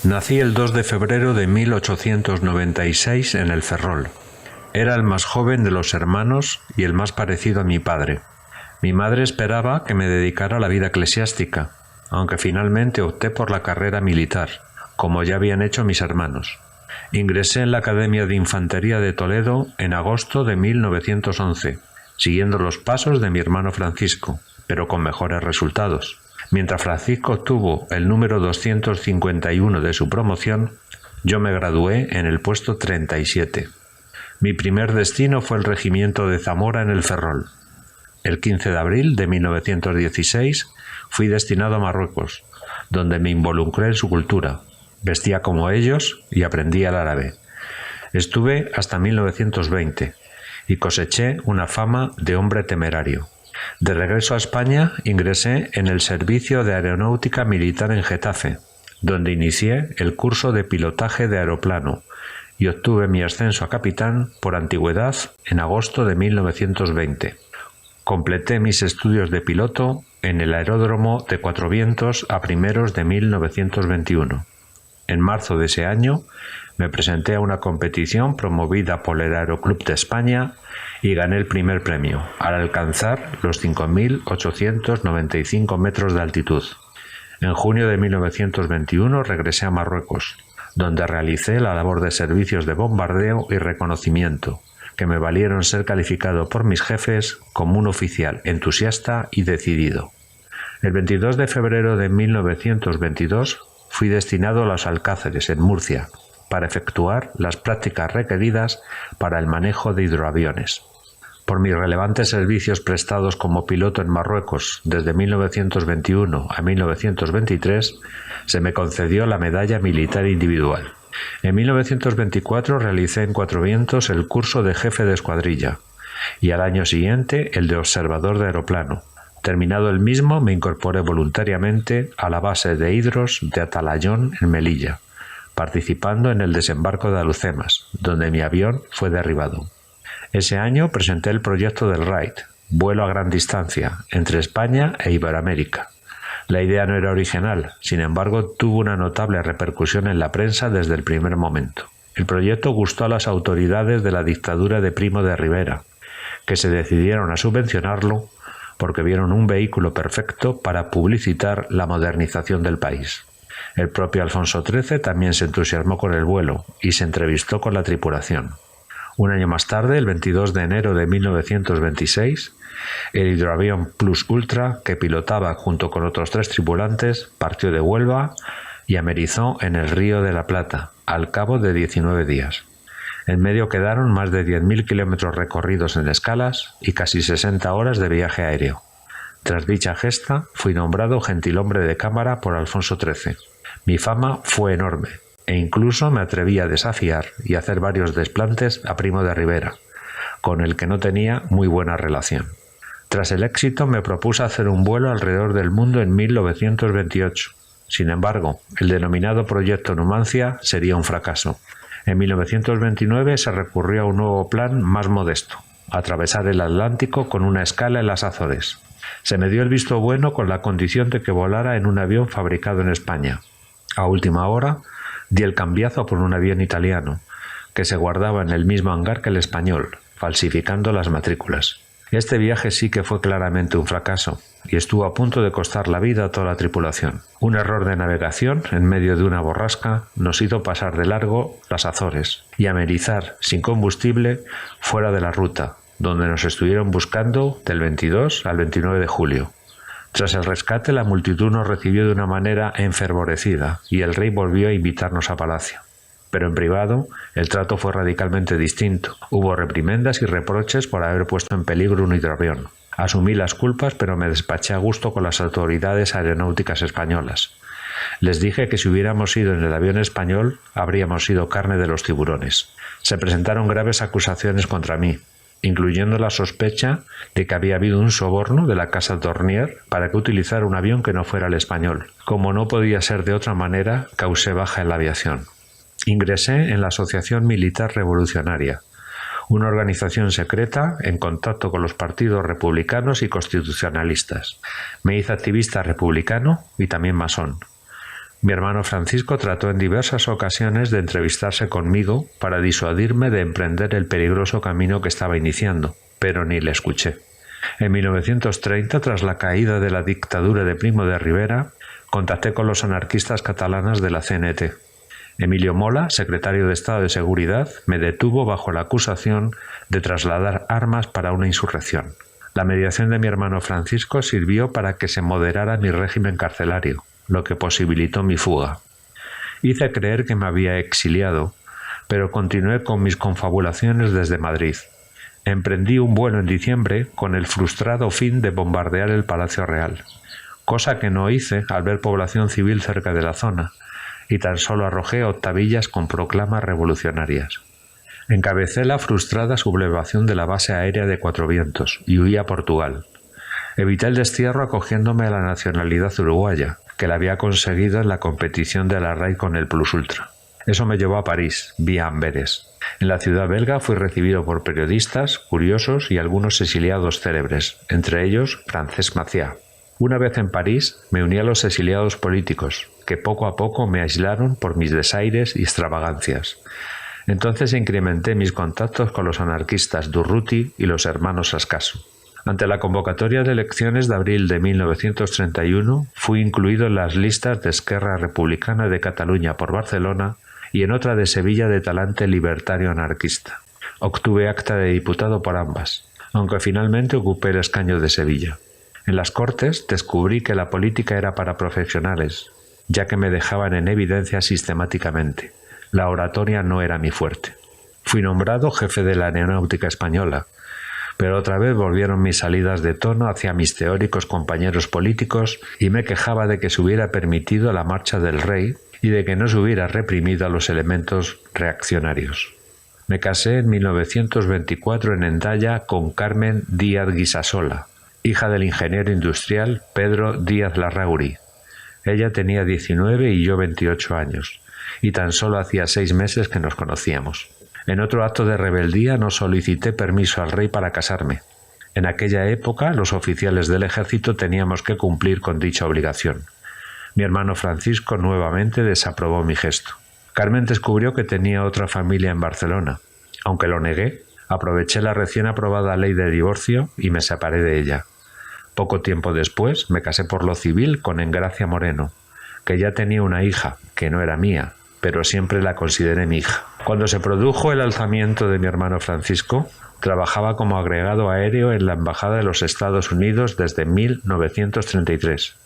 Nací el 2 de febrero de 1896 en el Ferrol. Era el más joven de los hermanos y el más parecido a mi padre. Mi madre esperaba que me dedicara a la vida eclesiástica, aunque finalmente opté por la carrera militar, como ya habían hecho mis hermanos. Ingresé en la Academia de Infantería de Toledo en agosto de 1911, siguiendo los pasos de mi hermano Francisco, pero con mejores resultados. Mientras Francisco obtuvo el número 251 de su promoción, yo me gradué en el puesto 37. Mi primer destino fue el regimiento de Zamora en el Ferrol. El 15 de abril de 1916 fui destinado a Marruecos, donde me involucré en su cultura. Vestía como ellos y aprendí el árabe. Estuve hasta 1920 y coseché una fama de hombre temerario. De regreso a España, ingresé en el Servicio de Aeronáutica Militar en Getafe, donde inicié el curso de pilotaje de aeroplano y obtuve mi ascenso a capitán por antigüedad en agosto de 1920. Completé mis estudios de piloto en el aeródromo de Cuatro Vientos a primeros de 1921. En marzo de ese año me presenté a una competición promovida por el Aeroclub de España y gané el primer premio, al alcanzar los 5.895 metros de altitud. En junio de 1921 regresé a Marruecos, donde realicé la labor de servicios de bombardeo y reconocimiento, que me valieron ser calificado por mis jefes como un oficial entusiasta y decidido. El 22 de febrero de 1922 fui destinado a Los Alcázares, en Murcia, para efectuar las prácticas requeridas para el manejo de hidroaviones. Por mis relevantes servicios prestados como piloto en Marruecos desde 1921 a 1923, se me concedió la Medalla Militar Individual. En 1924 realicé en Cuatro Vientos el curso de jefe de escuadrilla y al año siguiente el de observador de aeroplano. Terminado el mismo, me incorporé voluntariamente a la base de Hidros de Atalayón en Melilla, participando en el desembarco de Alhucemas, donde mi avión fue derribado. Ese año presenté el proyecto del RAID, vuelo a gran distancia, entre España e Iberoamérica. La idea no era original, sin embargo, tuvo una notable repercusión en la prensa desde el primer momento. El proyecto gustó a las autoridades de la dictadura de Primo de Rivera, que se decidieron a subvencionarlo porque vieron un vehículo perfecto para publicitar la modernización del país. El propio Alfonso XIII también se entusiasmó con el vuelo y se entrevistó con la tripulación. Un año más tarde, el 22 de enero de 1926, el hidroavión Plus Ultra, que pilotaba junto con otros 3 tripulantes, partió de Huelva y amerizó en el Río de la Plata, al cabo de 19 días. En medio quedaron más de 10.000 kilómetros recorridos en escalas y casi 60 horas de viaje aéreo. Tras dicha gesta, fui nombrado gentilhombre de cámara por Alfonso XIII. Mi fama fue enorme, e incluso me atreví a desafiar y hacer varios desplantes a Primo de Rivera, con el que no tenía muy buena relación. Tras el éxito me propuse hacer un vuelo alrededor del mundo en 1928. Sin embargo, el denominado Proyecto Numancia sería un fracaso. En 1929 se recurrió a un nuevo plan más modesto, atravesar el Atlántico con una escala en las Azores. Se me dio el visto bueno con la condición de que volara en un avión fabricado en España. A última hora, di el cambiazo por un avión italiano, que se guardaba en el mismo hangar que el español, falsificando las matrículas. Este viaje sí que fue claramente un fracaso, y estuvo a punto de costar la vida a toda la tripulación. Un error de navegación, en medio de una borrasca, nos hizo pasar de largo las Azores, y amerizar, sin combustible, fuera de la ruta, donde nos estuvieron buscando del 22 al 29 de julio. Tras el rescate, la multitud nos recibió de una manera enfervorecida y el rey volvió a invitarnos a palacio. Pero en privado, el trato fue radicalmente distinto. Hubo reprimendas y reproches por haber puesto en peligro un hidroavión. Asumí las culpas, pero me despaché a gusto con las autoridades aeronáuticas españolas. Les dije que si hubiéramos ido en el avión español, habríamos sido carne de los tiburones. Se presentaron graves acusaciones contra mí, incluyendo la sospecha de que había habido un soborno de la Casa Dornier para que utilizara un avión que no fuera el español. Como no podía ser de otra manera, causé baja en la aviación. Ingresé en la Asociación Militar Revolucionaria, una organización secreta en contacto con los partidos republicanos y constitucionalistas. Me hice activista republicano y también masón. Mi hermano Francisco trató en diversas ocasiones de entrevistarse conmigo para disuadirme de emprender el peligroso camino que estaba iniciando, pero ni le escuché. En 1930, tras la caída de la dictadura de Primo de Rivera, contacté con los anarquistas catalanes de la CNT. Emilio Mola, secretario de Estado de Seguridad, me detuvo bajo la acusación de trasladar armas para una insurrección. La mediación de mi hermano Francisco sirvió para que se moderara mi régimen carcelario, lo que posibilitó mi fuga. Hice creer que me había exiliado, pero continué con mis confabulaciones desde Madrid. Emprendí un vuelo en diciembre con el frustrado fin de bombardear el Palacio Real, cosa que no hice al ver población civil cerca de la zona, y tan solo arrojé octavillas con proclamas revolucionarias. Encabecé la frustrada sublevación de la base aérea de Cuatro Vientos y huí a Portugal. Evité el destierro acogiéndome a la nacionalidad uruguaya, que la había conseguido en la competición de la RAI con el Plus Ultra. Eso me llevó a París, vía Amberes. En la ciudad belga fui recibido por periodistas, curiosos y algunos exiliados célebres, entre ellos Francesc Macià. Una vez en París, me uní a los exiliados políticos, que poco a poco me aislaron por mis desaires y extravagancias. Entonces incrementé mis contactos con los anarquistas Durruti y los hermanos Ascaso. Ante la convocatoria de elecciones de abril de 1931, fui incluido en las listas de Esquerra Republicana de Cataluña por Barcelona y en otra de Sevilla de Talante Libertario Anarquista. Obtuve acta de diputado por ambas, aunque finalmente ocupé el escaño de Sevilla. En las Cortes descubrí que la política era para profesionales, ya que me dejaban en evidencia sistemáticamente. La oratoria no era mi fuerte. Fui nombrado jefe de la Aeronáutica Española, pero otra vez volvieron mis salidas de tono hacia mis teóricos compañeros políticos y me quejaba de que se hubiera permitido la marcha del rey y de que no se hubiera reprimido a los elementos reaccionarios. Me casé en 1924 en Hendaya con Carmen Díaz Guisasola, hija del ingeniero industrial Pedro Díaz Larrauri. Ella tenía 19 y yo 28 años, y tan solo hacía 6 meses que nos conocíamos. En otro acto de rebeldía no solicité permiso al rey para casarme. En aquella época, los oficiales del ejército teníamos que cumplir con dicha obligación. Mi hermano Francisco nuevamente desaprobó mi gesto. Carmen descubrió que tenía otra familia en Barcelona. Aunque lo negué, aproveché la recién aprobada ley de divorcio y me separé de ella. Poco tiempo después me casé por lo civil con Engracia Moreno, que ya tenía una hija, que no era mía, pero siempre la consideré mi hija. Cuando se produjo el alzamiento de mi hermano Francisco, trabajaba como agregado aéreo en la Embajada de los Estados Unidos desde 1933.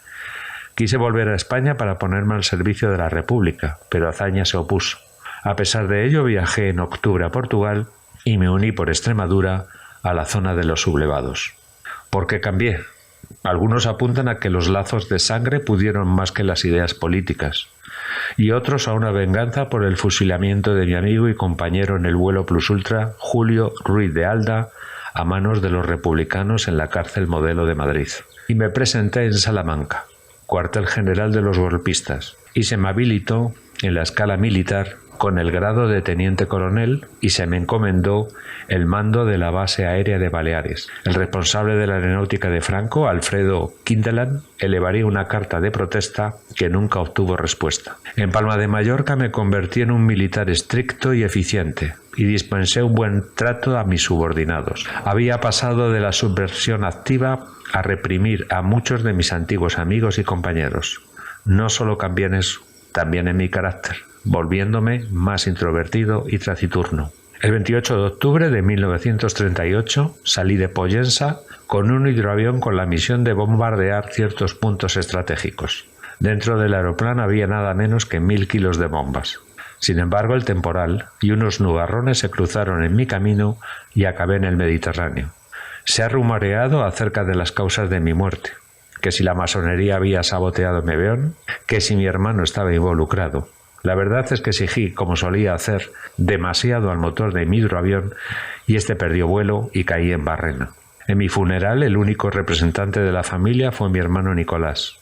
Quise volver a España para ponerme al servicio de la República, pero Azaña se opuso. A pesar de ello, viajé en octubre a Portugal y me uní por Extremadura a la zona de los sublevados. ¿Por qué cambié? Algunos apuntan a que los lazos de sangre pudieron más que las ideas políticas, y otros a una venganza por el fusilamiento de mi amigo y compañero en el vuelo Plus Ultra, Julio Ruiz de Alda, a manos de los republicanos en la cárcel Modelo de Madrid. Y me presenté en Salamanca, cuartel general de los golpistas, y se me habilitó en la escala militar con el grado de teniente coronel y se me encomendó el mando de la base aérea de Baleares. El responsable de la aeronáutica de Franco, Alfredo Quintelan, elevaría una carta de protesta que nunca obtuvo respuesta. En Palma de Mallorca me convertí en un militar estricto y eficiente y dispensé un buen trato a mis subordinados. Había pasado de la subversión activa a reprimir a muchos de mis antiguos amigos y compañeros. No solo cambié en eso, también en mi carácter, volviéndome más introvertido y taciturno. El 28 de octubre de 1938 salí de Pollensa con un hidroavión con la misión de bombardear ciertos puntos estratégicos. Dentro del aeroplano había nada menos que 1000 kilos de bombas. Sin embargo, el temporal y unos nubarrones se cruzaron en mi camino y acabé en el Mediterráneo. Se ha rumoreado acerca de las causas de mi muerte, que si la masonería había saboteado mi avión, que si mi hermano estaba involucrado. La verdad es que exigí, como solía hacer, demasiado al motor de mi hidroavión y este perdió vuelo y caí en Barrena. En mi funeral, el único representante de la familia fue mi hermano Nicolás.